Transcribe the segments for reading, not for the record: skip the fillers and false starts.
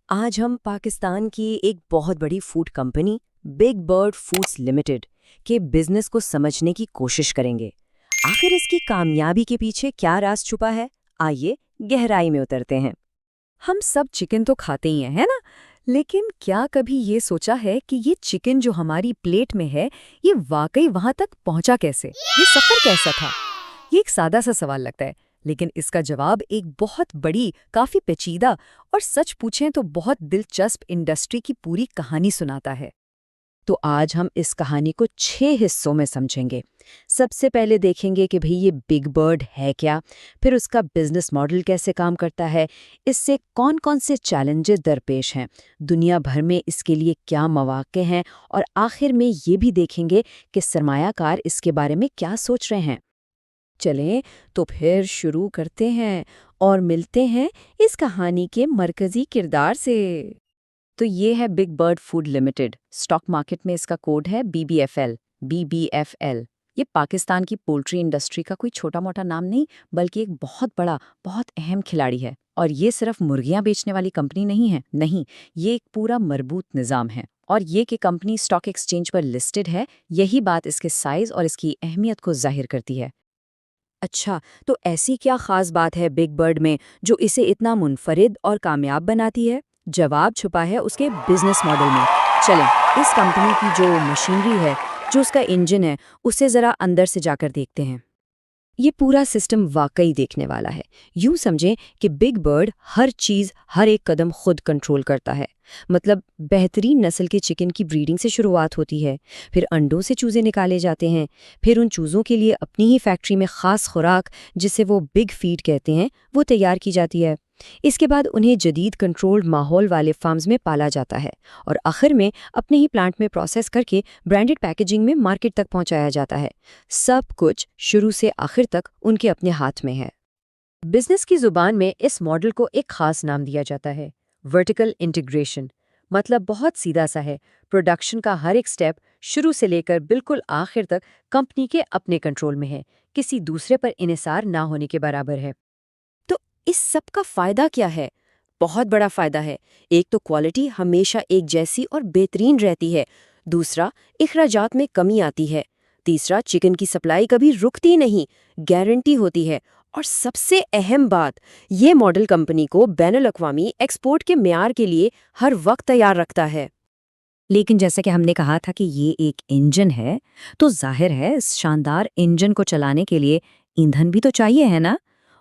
آج ہم پاکستان کی ایک بہت بڑی food company big bird foods limited کے بزنس کو سمجھنے کی کوشش کریں گے۔ آخر اس کی کامیابی کے پیچھے کیا راز چھپا ہے؟ آئیے گہرائی میں اترتے ہیں۔ ہم سب چکن تو کھاتے ہی ہیں، ہے نا؟ لیکن کیا کبھی یہ سوچا ہے کہ یہ چکن جو ہماری پلیٹ میں ہے، یہ واقعی وہاں تک پہنچا کیسے؟ یہ سفر کیسا تھا؟ یہ ایک سادہ سا سوال لگتا ہے، لیکن اس کا جواب ایک بہت بڑی، کافی پیچیدہ اور سچ پوچھیں تو بہت دلچسپ انڈسٹری کی پوری کہانی سناتا ہے۔ تو آج ہم اس کہانی کو 6 حصوں میں سمجھیں گے۔ سب سے پہلے دیکھیں گے کہ یہ بگ برڈ ہے کیا، پھر اس کا بزنس ماڈل کیسے کام کرتا ہے، اس سے کون کون سے چیلنجز درپیش ہیں، دنیا بھر میں اس کے لیے کیا مواقع ہیں، اور آخر میں یہ بھی دیکھیں گے کہ سرمایہ کار اس کے بارے میں کیا سوچ رہے ہیں۔ چلیں تو پھر شروع کرتے ہیں اور ملتے ہیں اس کہانی کے مرکزی کردار سے۔ تو یہ ہے big bird food limited, stock market میں اس کا کوڈ ہے BBFL۔ یہ پاکستان کی پولٹری انڈسٹری کا کوئی چھوٹا موٹا نام نہیں، بلکہ ایک بہت بڑا، بہت اہم کھلاڑی ہے۔ اور یہ صرف مرغیاں بیچنے والی کمپنی نہیں ہے، نہیں، یہ ایک پورا مربوط نظام ہے۔ اور یہ کہ کمپنی اسٹاک ایکسچینج پر لسٹڈ ہے، یہی بات اس کے سائز اور اس کی اہمیت کو ظاہر کرتی ہے۔ اچھا، تو ایسی کیا خاص بات ہے بگ برڈ میں جو اسے اتنا منفرد اور کامیاب بناتی ہے؟ جواب چھپا ہے اس کے بزنس ماڈل میں۔ چلیں اس کمپنی کی جو مشینری ہے، جو اس کا انجن ہے، اسے ذرا اندر سے جا کر دیکھتے ہیں۔ یہ پورا سسٹم واقعی دیکھنے والا ہے۔ یوں سمجھیں کہ بگ برڈ ہر چیز، ہر ایک قدم خود کنٹرول کرتا ہے۔ مطلب بہترین نسل کے چکن کی بریڈنگ سے شروعات ہوتی ہے، پھر انڈوں سے چوزے نکالے جاتے ہیں، پھر ان چوزوں کے لیے اپنی ہی فیکٹری میں خاص خوراک، جسے وہ بگ فیڈ کہتے ہیں، وہ تیار کی جاتی ہے۔ اس کے بعد انہیں جدید کنٹرولڈ ماحول والے فارمز میں پالا جاتا ہے، اور آخر میں اپنے ہی پلانٹ میں پروسیس کر کے برانڈڈ پیکیجنگ میں مارکیٹ تک پہنچایا جاتا ہے۔ سب کچھ شروع سے آخر تک ان کے اپنے ہاتھ میں ہے۔ بزنس کی زبان میں اس ماڈل کو ایک خاص نام دیا جاتا ہے، ورٹیکل انٹیگریشن۔ مطلب بہت سیدھا سا ہے، پروڈکشن کا ہر ایک سٹیپ شروع سے لے کر بالکل آخر تک کمپنی کے اپنے کنٹرول میں ہے، کسی دوسرے پر انحصار نہ ہونے کے برابر ہے۔ تو اس سب کا فائدہ کیا ہے؟ بہت بڑا فائدہ ہے۔ ایک تو کوالٹی ہمیشہ ایک جیسی اور بہترین رہتی ہے، دوسرا اخراجات میں کمی آتی ہے، تیسرا چکن کی سپلائی کبھی رکتی نہیں، گارنٹی ہوتی ہے، اور سب سے اہم بات، یہ ماڈل کمپنی کو بین الاقوامی ایکسپورٹ کے معیار کے لیے ہر وقت تیار رکھتا ہے۔ لیکن جیسا کہ ہم نے کہا تھا کہ یہ ایک انجن ہے، تو ظاہر ہے اس شاندار انجن کو چلانے کے لیے ایندھن بھی تو چاہیے، ہے نا؟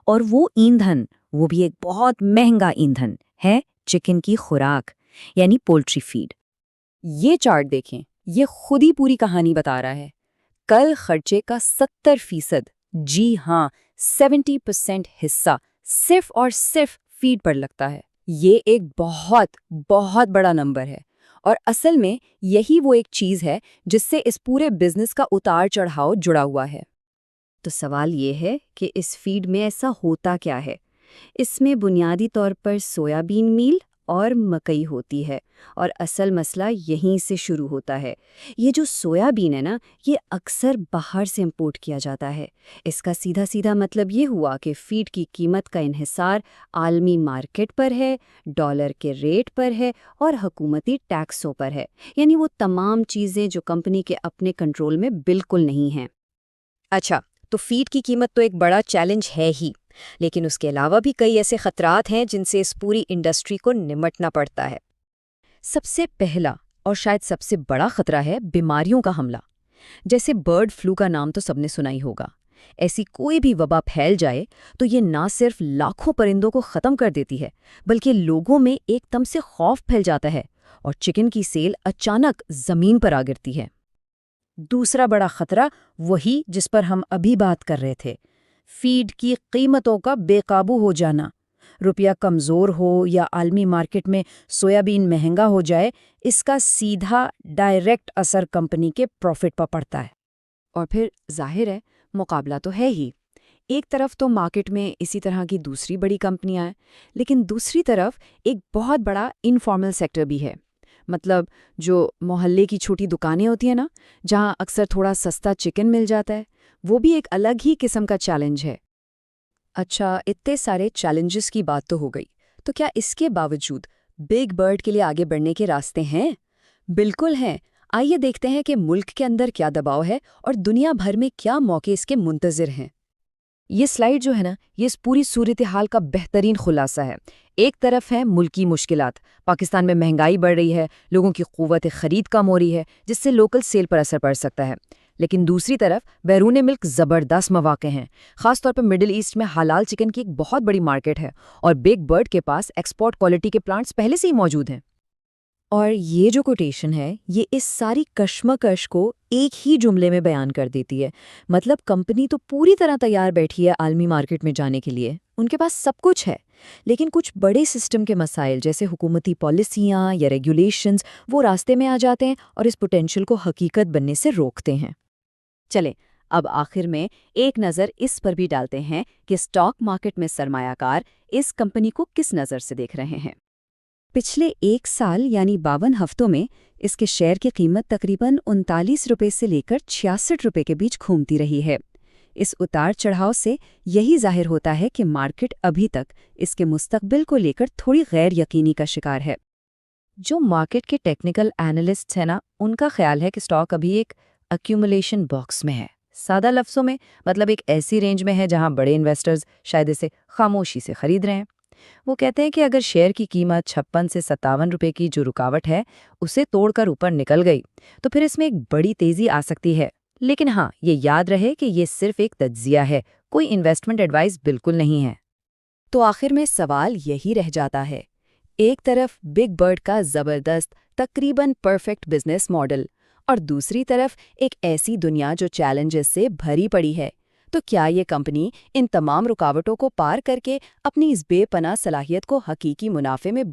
اور وہ ایندھن، وہ بھی ایک بہت مہنگا ایندھن ہے، چکن کی خوراک، یعنی پولٹری فیڈ۔ یہ چارٹ دیکھیں، یہ خود ہی پوری کہانی بتا رہا ہے۔ کل خرچے کا 70%، جی ہاں 70% حصہ صرف اور صرف فیڈ پر لگتا ہے۔ یہ ایک بہت بہت بڑا نمبر ہے، اور اصل میں یہی وہ ایک چیز ہے جس سے اس پورے بزنس کا اتار چڑھاؤ جڑا ہوا ہے۔ تو سوال یہ ہے کہ اس فیڈ میں ایسا ہوتا کیا ہے؟ اس میں بنیادی طور پر سویا بین میل اور مکئی ہوتی ہے، اور اصل مسئلہ یہیں سے شروع ہوتا ہے۔ یہ جو سویا بین ہے نا، یہ اکثر باہر سے امپورٹ کیا جاتا ہے۔ اس کا سیدھا سیدھا مطلب یہ ہوا کہ فیڈ کی قیمت کا انحصار عالمی مارکیٹ پر ہے، ڈالر کے ریٹ پر ہے، اور حکومتی ٹیکسوں پر ہے، یعنی وہ تمام چیزیں جو کمپنی کے اپنے کنٹرول میں بالکل نہیں ہیں۔ اچھا، تو فیڈ کی قیمت تو ایک بڑا چیلنج ہے ہی، لیکن اس کے علاوہ بھی کئی ایسے خطرات ہیں جن سے اس پوری انڈسٹری کو نمٹنا پڑتا ہے۔ سب سے پہلا اور شاید سب سے بڑا خطرہ ہے بیماریوں کا حملہ۔ جیسے برڈ فلو کا نام تو سب نے سنا ہی ہوگا۔ ایسی کوئی بھی وبا پھیل جائے تو یہ نہ صرف لاکھوں پرندوں کو ختم کر دیتی ہے، بلکہ لوگوں میں ایک دم سے خوف پھیل جاتا ہے، اور چکن کی سیل اچانک زمین پر آ گرتی ہے۔ دوسرا بڑا خطرہ وہی جس پر ہم ابھی بات کر رہے تھے، فیڈ کی قیمتوں کا بے قابو ہو جانا۔ روپیہ کمزور ہو یا عالمی مارکیٹ میں سویابین مہنگا ہو جائے، اس کا سیدھا ڈائریکٹ اثر کمپنی کے پروفٹ پر پڑتا ہے۔ اور پھر ظاہر ہے مقابلہ تو ہے ہی۔ ایک طرف تو مارکیٹ میں اسی طرح کی دوسری بڑی کمپنیاں ہیں، لیکن دوسری طرف ایک بہت بڑا انفارمل سیکٹر بھی ہے۔ مطلب جو محلے کی چھوٹی دکانیں ہوتی ہیں نا، جہاں اکثر تھوڑا سستا چکن مل جاتا ہے، وہ بھی ایک الگ ہی قسم کا چیلنج ہے۔ اچھا، اتنے سارے چیلنجز کی بات تو ہو گئی، تو کیا اس کے باوجود بگ برڈ کے لیے آگے بڑھنے کے راستے ہیں؟ بالکل ہیں۔ آئیے دیکھتے ہیں کہ ملک کے اندر کیا دباؤ ہے اور دنیا بھر میں کیا موقع اس کے منتظر ہیں۔ یہ سلائیڈ جو ہے نا، یہ اس پوری صورتحال کا بہترین خلاصہ ہے۔ ایک طرف ہے ملکی مشکلات، پاکستان میں مہنگائی بڑھ رہی ہے، لوگوں کی قوت خرید کم ہو رہی ہے، جس سے لوکل سیل پر اثر پڑ سکتا ہے۔ لیکن دوسری طرف بیرون ملک زبردست مواقع ہیں، خاص طور پر مڈل ایسٹ میں حلال چکن کی ایک بہت بڑی مارکیٹ ہے، اور بگ برڈ کے پاس ایکسپورٹ کوالٹی کے پلانٹس پہلے سے ہی موجود ہیں۔ اور یہ جو کوٹیشن ہے، یہ اس ساری کشمکش کو ایک ہی جملے میں بیان کر دیتی ہے۔ مطلب کمپنی تو پوری طرح تیار بیٹھی ہے عالمی مارکیٹ میں جانے کے لیے، ان کے پاس سب کچھ ہے، لیکن کچھ بڑے سسٹم کے مسائل جیسے حکومتی پالیسیاں یا ریگولیشنز وہ راستے میں آ جاتے ہیں اور اس پوٹینشل کو حقیقت بننے سے روکتے ہیں۔ چلیں اب آخر میں ایک نظر اس پر بھی ڈالتے ہیں کہ سٹاک مارکیٹ میں سرمایہ کار اس کمپنی کو کس نظر سے دیکھ رہے ہیں۔ پچھلے 1 سال یعنی 52 ہفتوں میں اس کے شیئر کی قیمت تقریباً 39 روپے سے لے کر 66 روپے کے بیچ گھومتی رہی ہے۔ اس اتار چڑھاؤ سے یہی ظاہر ہوتا ہے کہ مارکیٹ ابھی تک اس کے مستقبل کو لے کر تھوڑی غیر یقینی کا شکار ہے۔ جو مارکیٹ کے ٹیکنیکل اینالسٹس ہیں نا، ان کا خیال ہے کہ سٹاک ابھی ایک ایکیومولیشن باکس میں ہے۔ سادہ لفظوں میں مطلب ایک ایسی رینج میں ہے جہاں بڑے انویسٹرز شاید اسے خاموشی سے خرید رہے ہیں۔ وہ کہتے ہیں کہ اگر شیئر کی قیمت 56 سے 57 روپے کی جو رکاوٹ ہے اسے توڑ کر اوپر نکل گئی تو پھر اس میں ایک بڑی تیزی آ سکتی ہے، لیکن ہاں یہ یاد رہے کہ یہ صرف ایک تجزیہ ہے، کوئی انویسٹمنٹ ایڈوائس بالکل نہیں ہے۔ تو آخر میں سوال یہی رہ جاتا ہے، ایک طرف بگ برڈ کا زبردست تقریباً پرفیکٹ بزنس ماڈل اور دوسری طرف ایک ایسی دنیا جو چیلنجز سے بھری پڑی ہے، تو کیا یہ کمپنی ان تمام رکاوٹوں کو پار کر کے اپنی اس بے پناہ صلاحیت کو حقیقی منافع میں